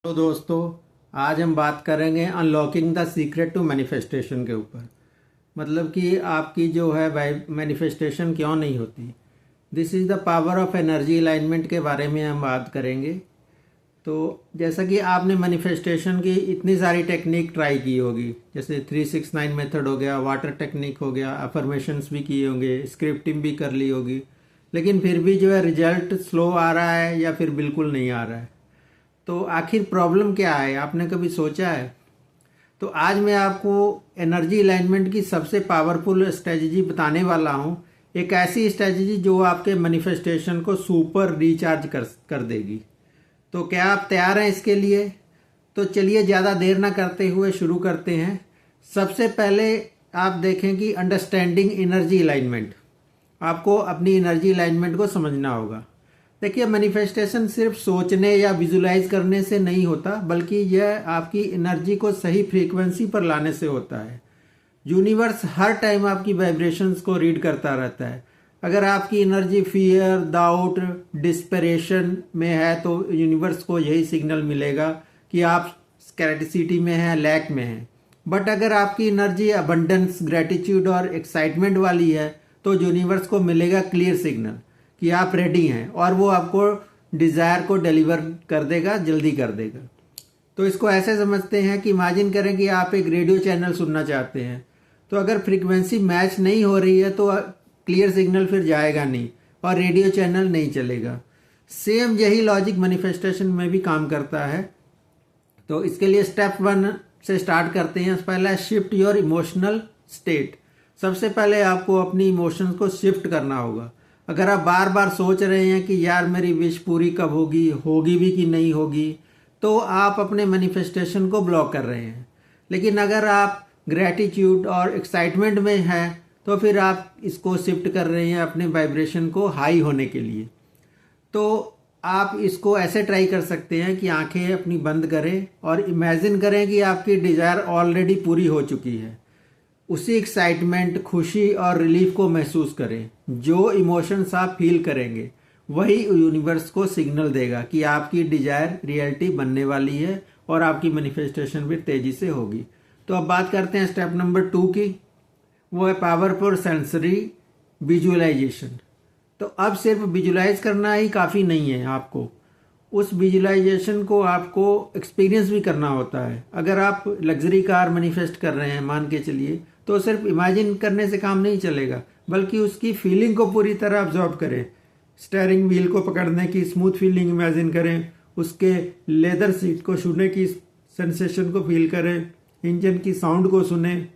तो दोस्तों, आज हम बात करेंगे unlocking the secret to manifestation के ऊपर। मतलब कि आपकी जो है मैनिफेस्टेशन क्यों नहीं होती। This is the power of energy alignment के बारे में हम बात करेंगे। तो जैसा कि आपने मैनिफेस्टेशन की इतनी सारी टेक्निक ट्राई की होगी, जैसे 369 मेथड हो गया, वाटर टेक्निक हो गया, अफर्मेशंस भी किए होंगे, स्क्रिप्टिंग भी कर ली होगी, लेकिन फिर भी जो है रिजल्ट स्लो आ रहा है या फिर बिल्कुल नहीं आ रहा है। तो आखिर प्रॉब्लम क्या है, आपने कभी सोचा है? तो आज मैं आपको एनर्जी अलाइनमेंट की सबसे पावरफुल स्ट्रेटजी बताने वाला हूँ। एक ऐसी स्ट्रेटजी जो आपके मैनिफेस्टेशन को सुपर रिचार्ज कर देगी। तो क्या आप तैयार हैं इसके लिए? तो चलिए ज़्यादा देर ना करते हुए शुरू करते हैं। सबसे पहले आप देखें कि अंडरस्टैंडिंग एनर्जी अलाइनमेंट, आपको अपनी एनर्जी अलाइनमेंट को समझना होगा। देखिए, मैनिफेस्टेशन सिर्फ सोचने या विजुलाइज करने से नहीं होता, बल्कि यह आपकी एनर्जी को सही फ्रीक्वेंसी पर लाने से होता है। यूनिवर्स हर टाइम आपकी वाइब्रेशंस को रीड करता रहता है। अगर आपकी एनर्जी फियर, डाउट, डिस्परेशन में है तो यूनिवर्स को यही सिग्नल मिलेगा कि आप स्कैरसिटी में हैं, लैक में हैं। बट अगर आपकी एनर्जी अबंडेंस, ग्रेटिट्यूड और एक्साइटमेंट वाली है तो यूनिवर्स को मिलेगा क्लियर सिग्नल कि आप रेडी हैं, और वो आपको डिज़ायर को डिलीवर कर देगा, जल्दी कर देगा। तो इसको ऐसे समझते हैं कि इमेजिन करें कि आप एक रेडियो चैनल सुनना चाहते हैं। तो अगर फ्रीक्वेंसी मैच नहीं हो रही है तो क्लियर सिग्नल फिर जाएगा नहीं और रेडियो चैनल नहीं चलेगा। सेम यही लॉजिक मैनिफेस्टेशन में भी काम करता है। तो इसके लिए स्टेप 1 से स्टार्ट करते हैं। पहला है शिफ्ट योर इमोशनल स्टेट। सबसे पहले आपको अपनी इमोशंस को शिफ्ट करना होगा। अगर आप बार बार सोच रहे हैं कि यार मेरी विश पूरी कब होगी, होगी भी कि नहीं होगी, तो आप अपने मैनिफेस्टेशन को ब्लॉक कर रहे हैं। लेकिन अगर आप ग्रैटिट्यूड और एक्साइटमेंट में हैं तो फिर आप इसको शिफ्ट कर रहे हैं अपने वाइब्रेशन को हाई होने के लिए। तो आप इसको ऐसे ट्राई कर सकते हैं कि आंखें अपनी बंद करें और इमेजिन करें कि आपकी डिज़ायर ऑलरेडी पूरी हो चुकी है। उसी एक्साइटमेंट, खुशी और रिलीफ को महसूस करें। जो इमोशंस आप फील करेंगे वही यूनिवर्स को सिग्नल देगा कि आपकी डिजायर रियलिटी बनने वाली है और आपकी मैनिफेस्टेशन भी तेजी से होगी। तो अब बात करते हैं स्टेप नंबर 2 की। वो है पावरफुल सेंसरी विजुअलाइजेशन। तो अब सिर्फ विजुलाइज करना ही काफ़ी नहीं है, आपको उस विजुअलाइजेशन को आपको एक्सपीरियंस भी करना होता है। अगर आप लग्जरी कार मैनिफेस्ट कर रहे हैं, मान के चलिए, तो सिर्फ इमेजिन करने से काम नहीं चलेगा, बल्कि उसकी फीलिंग को पूरी तरह ऑब्जॉर्व करें। स्टीयरिंग व्हील को पकड़ने की स्मूथ फीलिंग इमेजिन करें, उसके लेदर सीट को छूने की सेंसेशन को फील करें, इंजन की साउंड को सुने,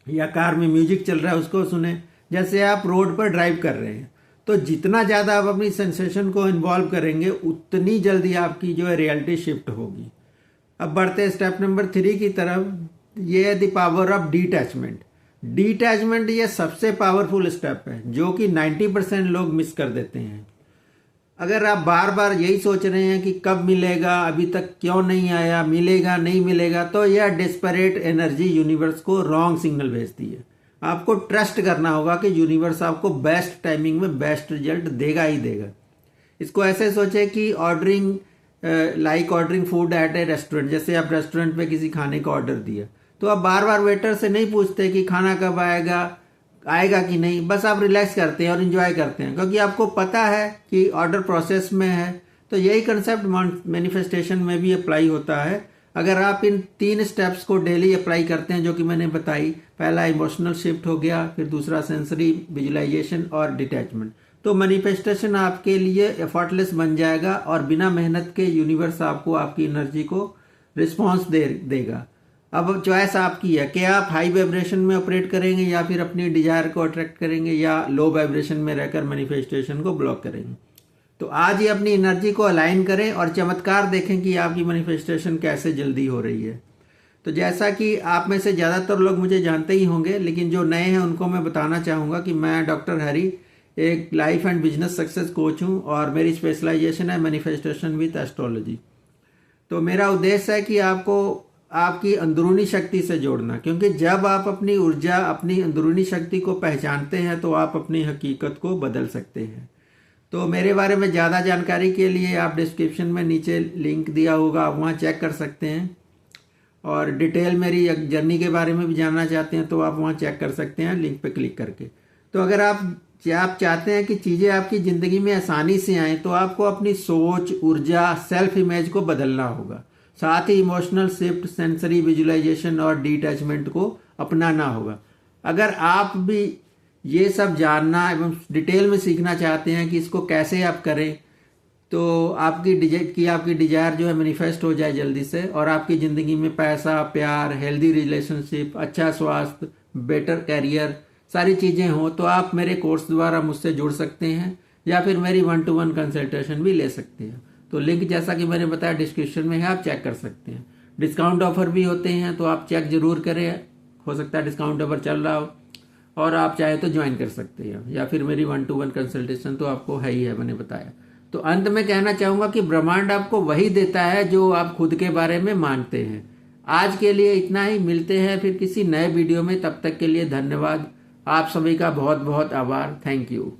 या कार में म्यूजिक चल रहा है उसको सुने, जैसे आप रोड पर ड्राइव कर रहे हैं। तो जितना ज़्यादा आप अपनी सेंसेशन को इन्वॉल्व करेंगे उतनी जल्दी आपकी जो है रियलिटी शिफ्ट होगी। अब बढ़ते हैं स्टेप नंबर 3 की तरफ। ये है the power of detachment. Detachment ये सबसे पावरफुल स्टेप है जो कि 90% लोग मिस कर देते हैं। अगर आप बार बार यही सोच रहे हैं कि कब मिलेगा, अभी तक क्यों नहीं आया, मिलेगा नहीं मिलेगा, तो यह डिस्पैरेट एनर्जी यूनिवर्स को रॉन्ग सिग्नल भेजती है। आपको ट्रस्ट करना होगा कि यूनिवर्स आपको बेस्ट टाइमिंग में बेस्ट रिजल्ट देगा ही देगा। इसको ऐसे सोचे कि ordering food at A restaurant. जैसे आप रेस्टोरेंट पे किसी खाने का ऑर्डर दिया, तो आप बार बार वेटर से नहीं पूछते कि खाना कब आएगा, आएगा कि नहीं। बस आप रिलैक्स करते हैं और इन्जॉय करते हैं, क्योंकि आपको पता है कि ऑर्डर प्रोसेस में है। तो यही कंसेप्ट मैनिफेस्टेशन में भी अप्लाई होता है। अगर आप इन 3 स्टेप्स को डेली अप्लाई करते हैं जो कि मैंने बताई, पहला इमोशनल शिफ्ट हो गया, फिर दूसरा सेंसरी विजुअलाइजेशन और डिटैचमेंट, तो मैनिफेस्टेशन आपके लिए एफर्टलेस बन जाएगा और बिना मेहनत के यूनिवर्स आपको आपकी एनर्जी को रिस्पॉन्स देगा। अब चॉइस आपकी है कि आप हाई वाइब्रेशन में ऑपरेट करेंगे या फिर अपनी डिजायर को अट्रैक्ट करेंगे, या लो वाइब्रेशन में रहकर मैनिफेस्टेशन को ब्लॉक करेंगे। तो आज ही अपनी एनर्जी को अलाइन करें और चमत्कार देखें कि आपकी मैनिफेस्टेशन कैसे जल्दी हो रही है। तो जैसा कि आप में से ज़्यादातर लोग मुझे जानते ही होंगे, लेकिन जो नए हैं उनको मैं बताना चाहूँगा कि मैं डॉक्टर हरी एक life and business success coach हूँ और मेरी स्पेशलाइजेशन है मैनिफेस्टेशन विद एस्ट्रोलॉजी। तो मेरा उद्देश्य है कि आपको आपकी अंदरूनी शक्ति से जोड़ना, क्योंकि जब आप अपनी ऊर्जा, अपनी अंदरूनी शक्ति को पहचानते हैं तो आप अपनी हकीकत को बदल सकते हैं। तो मेरे बारे में ज़्यादा जानकारी के लिए आप डिस्क्रिप्शन में नीचे लिंक दिया होगा, आप वहाँ चेक कर सकते हैं। और डिटेल मेरी जर्नी के बारे में भी जानना चाहते हैं तो आप वहाँ चेक कर सकते हैं लिंक पे क्लिक करके। तो अगर आप चाहते हैं कि चीज़ें आपकी ज़िंदगी में आसानी से आएँ तो आपको अपनी सोच, ऊर्जा, सेल्फ इमेज को बदलना होगा। साथ ही इमोशनल शिफ्ट, सेंसरी विजुअलाइजेशन और डिटैचमेंट को अपनाना होगा। अगर आप भी ये सब जानना एवं डिटेल में सीखना चाहते हैं कि इसको कैसे आप करें तो आपकी डिजायर जो है मैनिफेस्ट हो जाए जल्दी से, और आपकी ज़िंदगी में पैसा, प्यार, हेल्दी रिलेशनशिप, अच्छा स्वास्थ्य, बेटर कैरियर, सारी चीज़ें हों, तो आप मेरे कोर्स द्वारा मुझसे जुड़ सकते हैं या फिर मेरी 1-to-1 कंसल्टेशन भी ले सकते हैं। तो लिंक जैसा कि मैंने बताया डिस्क्रिप्शन में है, आप चेक कर सकते हैं। डिस्काउंट ऑफर भी होते हैं तो आप चेक जरूर करें, हो सकता है डिस्काउंट ऑफर चल रहा हो और आप चाहे तो ज्वाइन कर सकते हैं, या फिर मेरी 1-to-1 कंसल्टेशन तो आपको है ही है, मैंने बताया। तो अंत में कहना चाहूँगा कि ब्रह्मांड आपको वही देता है जो आप खुद के बारे में मानते हैं। आज के लिए इतना ही, मिलते हैं फिर किसी नए वीडियो में, तब तक के लिए धन्यवाद। आप सभी का बहुत बहुत आभार। Thank you.